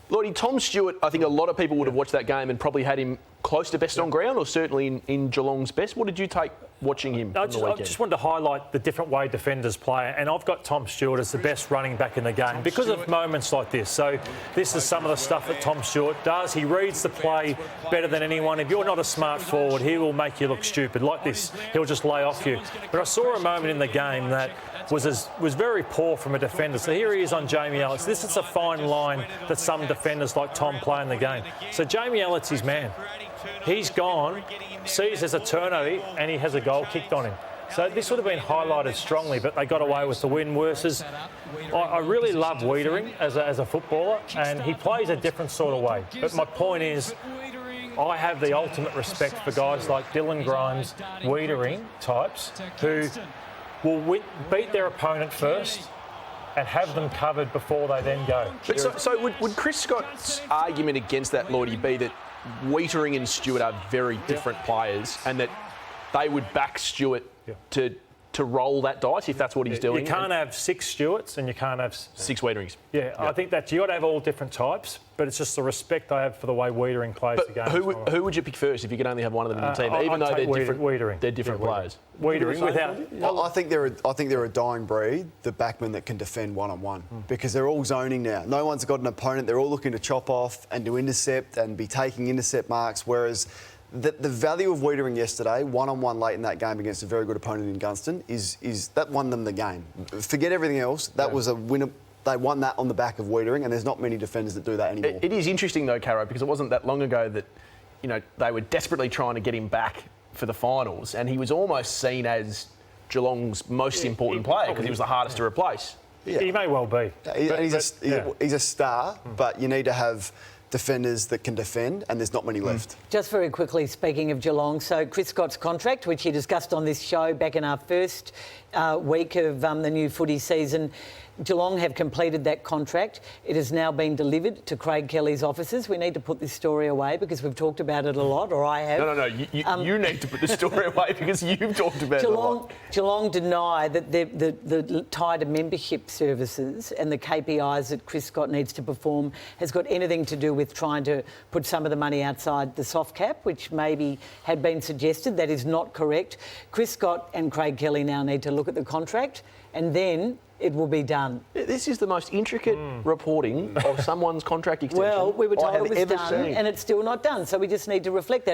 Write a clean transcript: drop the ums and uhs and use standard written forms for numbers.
Lloyd, Tom Stewart, I think a lot of people would have watched that game and probably had him close to best on ground, or certainly in Geelong's best. What did you take watching him on the weekend? I just wanted to highlight the different way defenders play, and I've got Tom Stewart as the best running back in the game because of moments like this. So this is some of the stuff that Tom Stewart does. He reads the play better than anyone. If you're not a smart forward, he will make you look stupid. Like this, he'll just lay off you. But I saw a moment in the game that was very poor from a defender. So here he is on Jamie Ellis. This is a fine line that some defenders like Tom play in the game. So Jamie Ellis is man. He's gone, sees there's a turnover, and he has a goal kicked on him. So this would have been highlighted strongly, but they got away with the win. Versus, I really love Wiedering as a footballer, and he plays a different sort of way. But my point is, I have the ultimate respect for guys like Dylan Grimes, Wiedering types, who will beat their opponent first and have them covered before they then go. But so would Chris Scott's argument against that, Lloydie, be that Wiedering and Stewart are very different players, and that they would back Stewart to roll that dice if that's what he's doing? You can't have 6 Stewarts and you can't have 6 Wiederings. Yeah, I think that you got to have all different types, but it's just the respect I have for the way Wiedering plays the game. Who would you pick first if you could only have one of them in the team, even though they're different? Wiedering. They're different players. Wiedering without. I think they're a dying breed, the backmen that can defend one-on-one, because they're all zoning now. No one's got an opponent. They're all looking to chop off and to intercept and be taking intercept marks, whereas the value of Wiedering yesterday, one-on-one late in that game against a very good opponent in Gunston, is that won them the game. Forget everything else. That was a winner. They won that on the back of Wiedering, and there's not many defenders that do that anymore. It is interesting though, Caro, because it wasn't that long ago that, you know, they were desperately trying to get him back for the finals, and he was almost seen as Geelong's most important player because he was the hardest to replace. Yeah. He may well be. He's a star, but you need to have defenders that can defend, and there's not many left. Just very quickly, speaking of Geelong, so Chris Scott's contract, which he discussed on this show back in our first week of the new footy season, Geelong have completed that contract. It has now been delivered to Craig Kelly's offices. We need to put this story away because we've talked about it a lot, or I have. No. You need to put the story away because you've talked about it a lot. Geelong deny that the tighter membership services and the KPIs that Chris Scott needs to perform has got anything to do with trying to put some of the money outside the soft cap, which maybe had been suggested. That is not correct. Chris Scott and Craig Kelly now need to look at the contract, and then it will be done. This is the most intricate reporting of someone's contract extension Well, we were told it was done, seen. and it's still not done. So we just need to reflect that.